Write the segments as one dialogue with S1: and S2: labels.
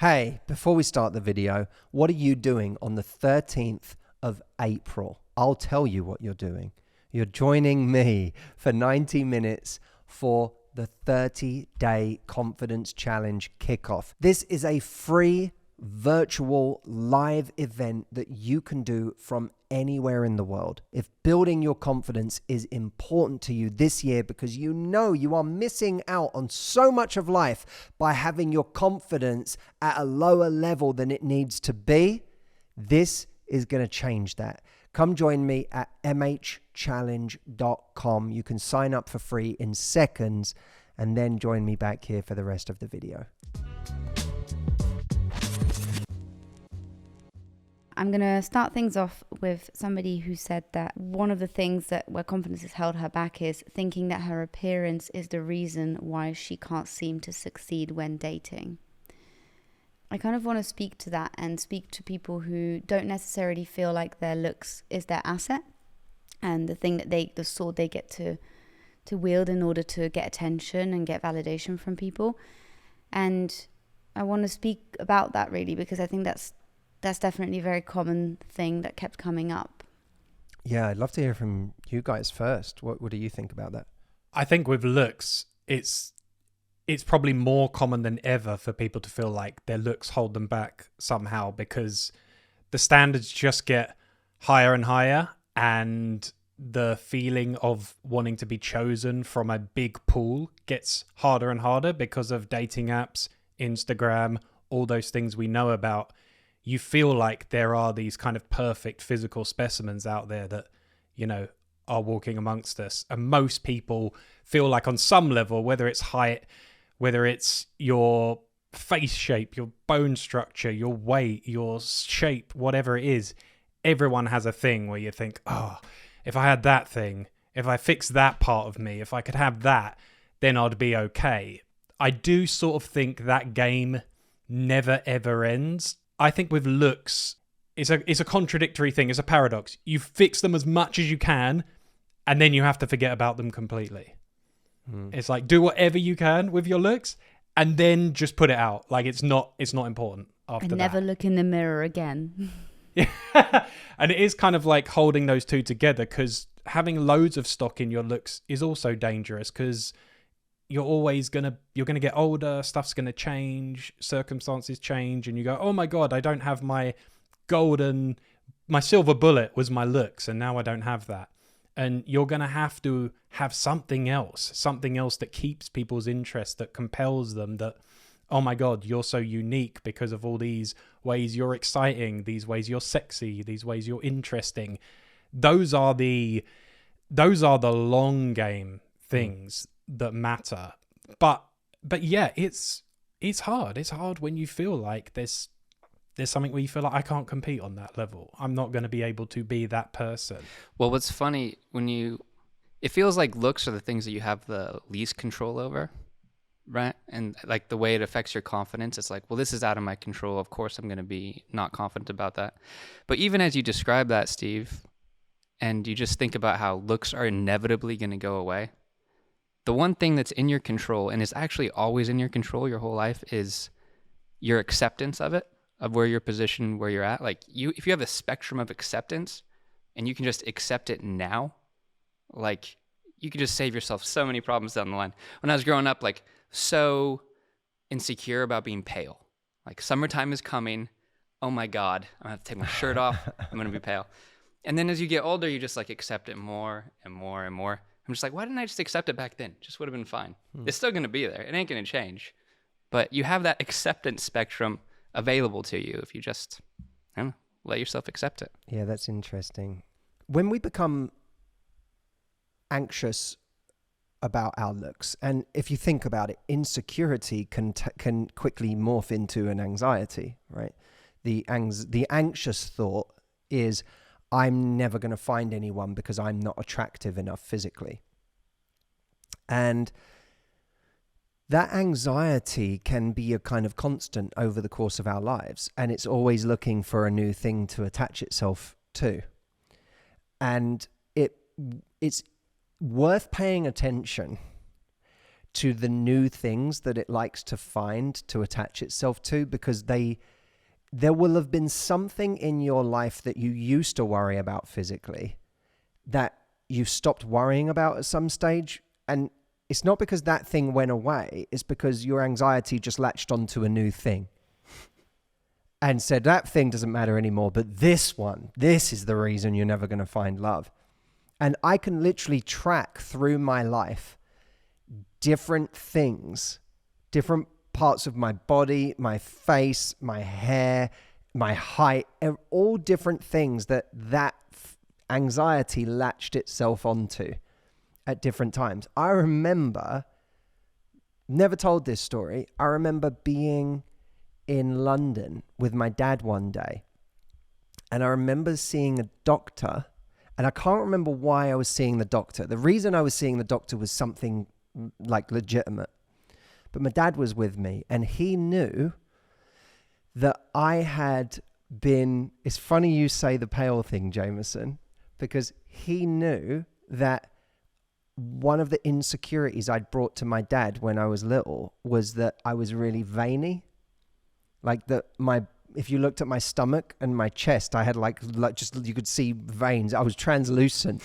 S1: Hey, before we start the video, what are you doing on the 13th of April? I'll tell you what you're doing. You're joining me for 90 minutes for the 30-day confidence challenge kickoff. This is a free virtual live event that you can do from anywhere in the world. If building your confidence is important to you this year because you know you are missing out on so much of life by having your confidence at a lower level than it needs to be, this is going to change that. Come join me at mhchallenge.com. You can sign up for free in seconds and then join me back here for the rest of the video.
S2: I'm going to start things off with somebody who said that one of the things that where confidence has held her back is thinking that her appearance is the reason why she can't seem to succeed when dating. I kind of want to speak to that and speak to people who don't necessarily feel like their looks is their asset and the thing that the sword they get to wield in order to get attention and get validation from people. And I want to speak about that really because I think that's definitely a very common thing that kept coming up.
S1: Yeah, I'd love to hear from you guys first. What do you think about that?
S3: I think with looks, it's probably more common than ever for people to feel like their looks hold them back somehow because the standards just get higher and higher, and the feeling of wanting to be chosen from a big pool gets harder and harder because of dating apps, Instagram, all those things we know about. You feel like there are these kind of perfect physical specimens out there that, you know, are walking amongst us. And most people feel like on some level, whether it's height, whether it's your face shape, your bone structure, your weight, your shape, whatever it is, everyone has a thing where you think, oh, if I had that thing, if I fixed that part of me, if I could have that, then I'd be okay. I do sort of think that game never ever ends. I think with looks, it's a contradictory thing. It's a paradox. You fix them as much as you can, and then you have to forget about them completely. It's like, do whatever you can with your looks, and then just put it out. Like, it's not important after that.
S2: And never look in the mirror again.
S3: Yeah. And it is kind of like holding those two together, because having loads of stock in your looks is also dangerous, because you're gonna get older, stuff's gonna change, circumstances change, and you go, oh my God, I don't have my silver bullet was my looks, and now I don't have that. And you're gonna have to have something else that keeps people's interest, that compels them, that, oh my God, you're so unique because of all these ways you're exciting, these ways you're sexy, these ways you're interesting. Those are the long game things that matter. But yeah, it's hard. It's hard when you feel like there's something where you feel like I can't compete on that level. I'm not going to be able to be that person.
S4: Well, what's funny, it feels like looks are the things that you have the least control over, right? And like the way it affects your confidence, it's like, well, this is out of my control. Of course, I'm going to be not confident about that. But even as you describe that, Steve, and you just think about how looks are inevitably going to go away, the one thing that's in your control, and is actually always in your control your whole life, is your acceptance of it, of where you're positioned, where you're at. Like, if you have a spectrum of acceptance and you can just accept it now, like, you can just save yourself so many problems down the line. When I was growing up, like, so insecure about being pale. Like, summertime is coming. Oh my God, I'm gonna have to take my shirt off. I'm gonna be pale. And then as you get older, you just like accept it more and more and more. I'm just like, why didn't I just accept it back then? Just would have been fine. It's still going to be there. It ain't going to change. But you have that acceptance spectrum available to you if you just, I don't know, let yourself accept it.
S1: Yeah, that's interesting. When we become anxious about our looks, and if you think about it, insecurity can quickly morph into an anxiety, right? The anxious thought is, I'm never going to find anyone because I'm not attractive enough physically. And that anxiety can be a kind of constant over the course of our lives. And it's always looking for a new thing to attach itself to. And it's worth paying attention to the new things that it likes to find to attach itself to, because there will have been something in your life that you used to worry about physically that you stopped worrying about at some stage. And it's not because that thing went away. It's because your anxiety just latched onto a new thing and said, that thing doesn't matter anymore. But this is the reason you're never going to find love. And I can literally track through my life different things, different parts of my body, my face, my hair, my height, all different things that anxiety latched itself onto at different times. I remember, never told this story, I remember being in London with my dad one day, and I remember seeing a doctor, and I can't remember why I was seeing the doctor. The reason I was seeing the doctor was something like legitimate. But my dad was with me, and he knew that I had been, it's funny you say the pale thing, Jameson, because he knew that one of the insecurities I'd brought to my dad when I was little was that I was really veiny. Like if you looked at my stomach and my chest, I had like just, you could see veins. I was translucent.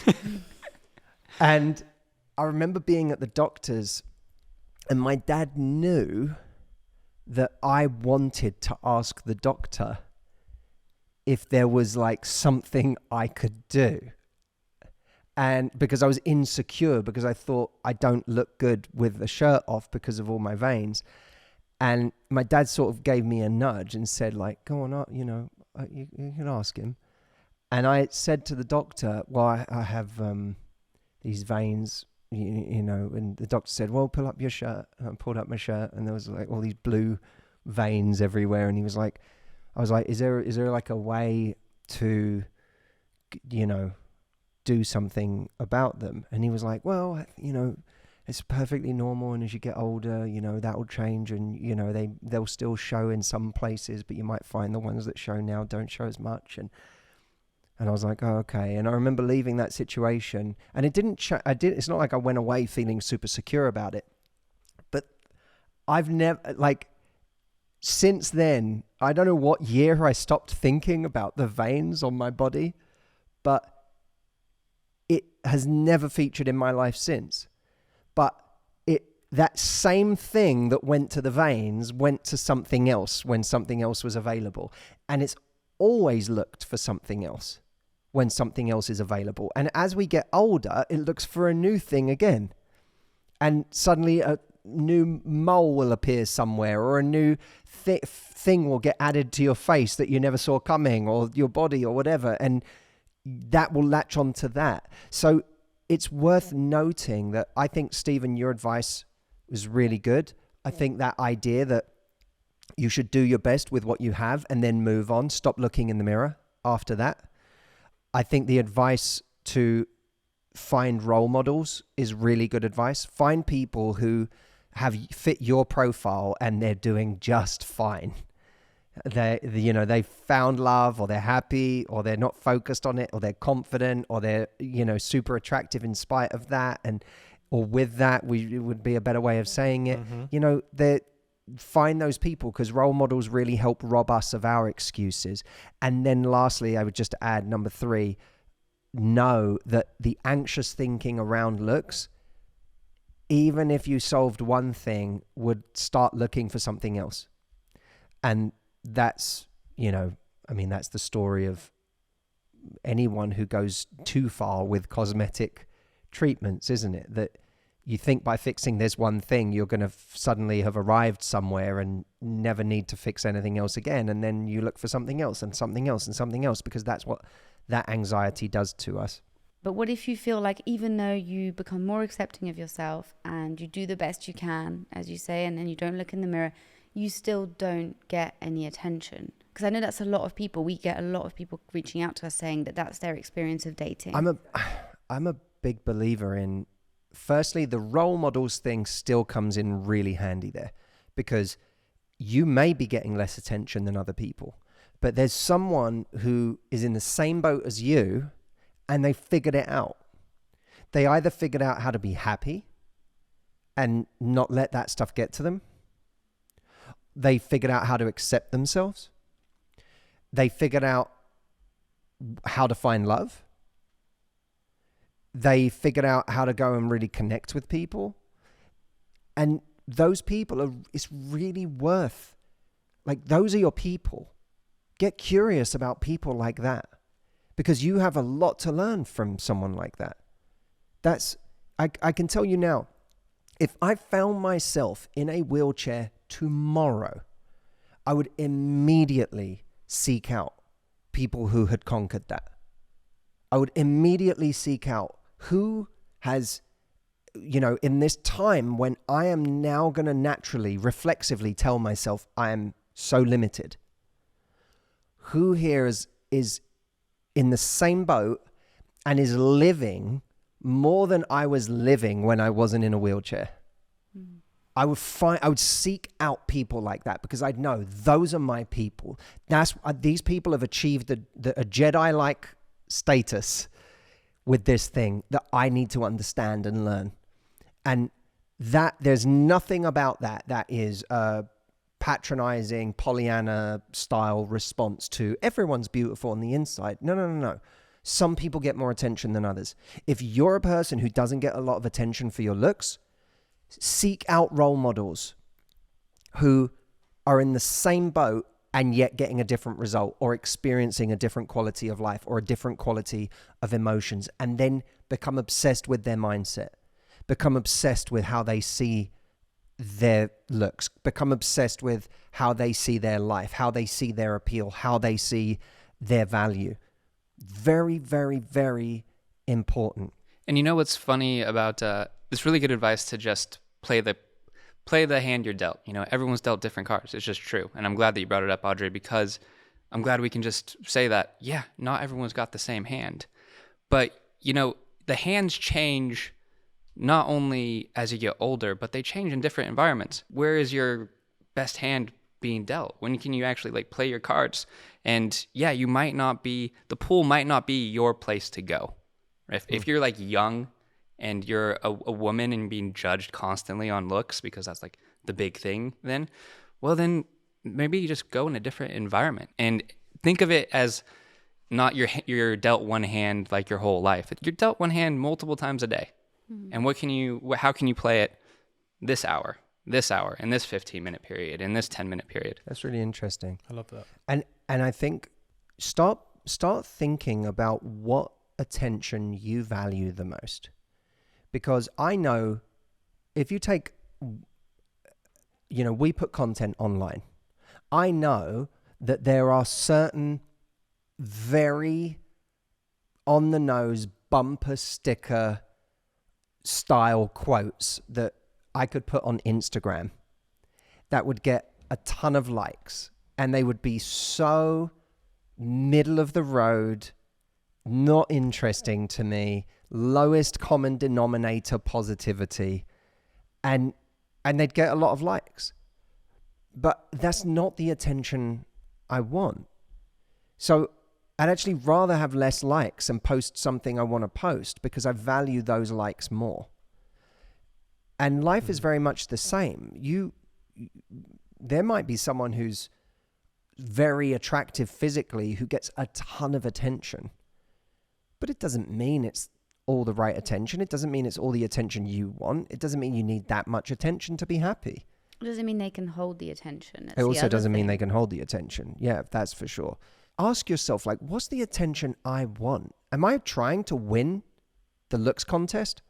S1: And I remember being at the doctor's, and my dad knew that I wanted to ask the doctor if there was like something I could do. And because I was insecure, because I thought I don't look good with the shirt off because of all my veins. And my dad sort of gave me a nudge and said like, go on, you can ask him. And I said to the doctor, well, I have these veins, you know, and the doctor said, well, pull up your shirt. And I pulled up my shirt, and there was like all these blue veins everywhere. And he was like, I was like, is there like a way to, you know, do something about them? And he was like, well, you know, it's perfectly normal, and as you get older, you know, that will change, and you know, they'll still show in some places, but you might find the ones that show now don't show as much. And I was like, oh, okay. And I remember leaving that situation, and it didn't it's not like I went away feeling super secure about it, but I've never, like, since then, I don't know what year I stopped thinking about the veins on my body, but it has never featured in my life since. But that same thing that went to the veins went to something else when something else was available. And it's always looked for something else when something else is available. And as we get older, it looks for a new thing again. And suddenly a new mole will appear somewhere, or a new thing will get added to your face that you never saw coming, or your body, or whatever. And that will latch onto that. So it's worth noting that I think, Stephen, your advice was really good. I think that idea that you should do your best with what you have and then move on, stop looking in the mirror after that. I think the advice to find role models is really good advice. Find people who have fit your profile and they're doing just fine. They found love, or they're happy, or they're not focused on it, or they're confident, or they're, you know, super attractive in spite of that. Or with that, it would be a better way of saying it. Mm-hmm. You know, find those people, because role models really help rob us of our excuses. And then lastly, I would just add, number 3, know that the anxious thinking around looks, even if you solved one thing, would start looking for something else. And that's, you know, I mean, that's the story of anyone who goes too far with cosmetic treatments, isn't it? That you think by fixing this one thing, you're going to suddenly have arrived somewhere and never need to fix anything else again. And then you look for something else and something else and something else, because that's what that anxiety does to us.
S2: But what if you feel like, even though you become more accepting of yourself and you do the best you can, as you say, and then you don't look in the mirror, you still don't get any attention? Because I know that's a lot of people. We get a lot of people reaching out to us saying that that's their experience of dating.
S1: I'm a big believer in, firstly, the role models thing still comes in really handy there, because you may be getting less attention than other people, but there's someone who is in the same boat as you and they figured it out. They either figured out how to be happy and not let that stuff get to them. They figured out how to accept themselves. They figured out how to find love. They figured out how to go and really connect with people. And those people it's really worth, like, those are your people. Get curious about people like that, because you have a lot to learn from someone like that. I can tell you now, if I found myself in a wheelchair tomorrow, I would immediately seek out people who had conquered that. I would immediately seek out who has, in this time when I am now going to naturally, reflexively tell myself I am so limited, who here is in the same boat and is living more than I was living when I wasn't in a wheelchair. I would seek out people like that, because I'd know those are my people. These people have achieved a Jedi-like status with this thing that I need to understand and learn. And that there's nothing about that is a patronizing Pollyanna style response to everyone's beautiful on the inside. No. Some people get more attention than others. If you're a person who doesn't get a lot of attention for your looks, seek out role models who are in the same boat and yet getting a different result, or experiencing a different quality of life or a different quality of emotions, and then become obsessed with their mindset, become obsessed with how they see their looks, become obsessed with how they see their life, how they see their appeal, how they see their value. Very, very, very important.
S4: And you know what's funny about it's really good advice to just play the hand you're dealt. Everyone's dealt different cards. It's just true. And I'm glad that you brought it up, Audrey, because I'm glad we can just say that, yeah, not everyone's got the same hand. But, the hands change not only as you get older, but they change in different environments. Where is your best hand being dealt? When can you actually play your cards? And yeah, the pool might not be your place to go. If you're young and you're a woman and being judged constantly on looks, because that's the big thing, then maybe you just go in a different environment and think of it as not you're dealt one hand your whole life. You're dealt one hand multiple times a day. Mm-hmm. And how can you play it this hour, in this 15-minute period, in this 10-minute period?
S1: That's really interesting.
S3: I love that.
S1: And I think start thinking about what attention you value the most. Because I know if you take, we put content online. I know that there are certain very on the nose bumper sticker style quotes that I could put on Instagram that would get a ton of likes, and they would be so middle of the road, not interesting to me, lowest common denominator positivity, and they'd get a lot of likes. But that's not the attention I want. So I'd actually rather have less likes and post something I want to post, because I value those likes more. And life is very much the same. There might be someone who's very attractive physically who gets a ton of attention, but it doesn't mean it's all the right attention. It doesn't mean it's all the attention you want. It doesn't mean you need that much attention to be happy.
S2: It doesn't mean they can hold the attention.
S1: It also doesn't mean they can hold the attention. Yeah, that's for sure. Ask yourself, what's the attention I want? Am I trying to win the looks contest?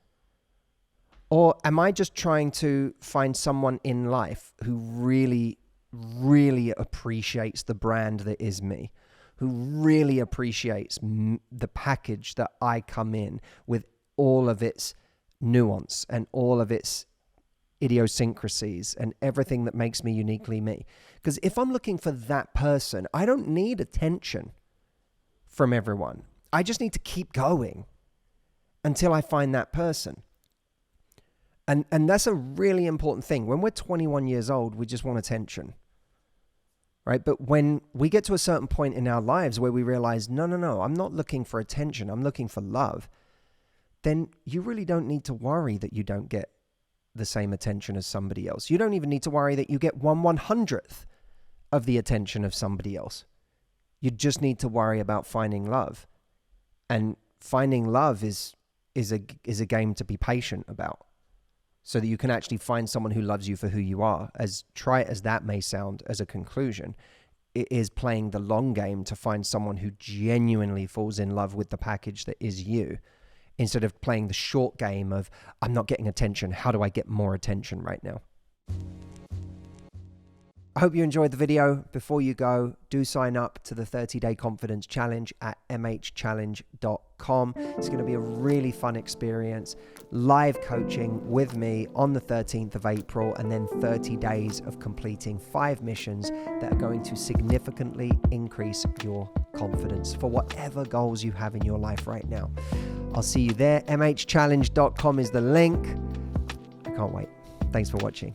S1: Or am I just trying to find someone in life who really, really appreciates the brand that is me, who really appreciates the package that I come in with, all of its nuance and all of its idiosyncrasies and everything that makes me uniquely me? Because if I'm looking for that person, I don't need attention from everyone. I just need to keep going until I find that person. And that's a really important thing. When we're 21 years old, we just want attention, right? But when we get to a certain point in our lives where we realize, no, I'm not looking for attention, I'm looking for love, then you really don't need to worry that you don't get the same attention as somebody else. You don't even need to worry that you get 1/100th of the attention of somebody else. You just need to worry about finding love. And finding love is a game to be patient about, so that you can actually find someone who loves you for who you are. As trite as that may sound as a conclusion, it is playing the long game to find someone who genuinely falls in love with the package that is you, instead of playing the short game of, I'm not getting attention, how do I get more attention right now? I hope you enjoyed the video. Before you go, do sign up to the 30-day confidence challenge at mhchallenge.com. It's going to be a really fun experience. Live coaching with me on the 13th of April, and then 30 days of completing 5 missions that are going to significantly increase your confidence for whatever goals you have in your life right now. I'll see you there. mhchallenge.com is the link. I can't wait. Thanks for watching.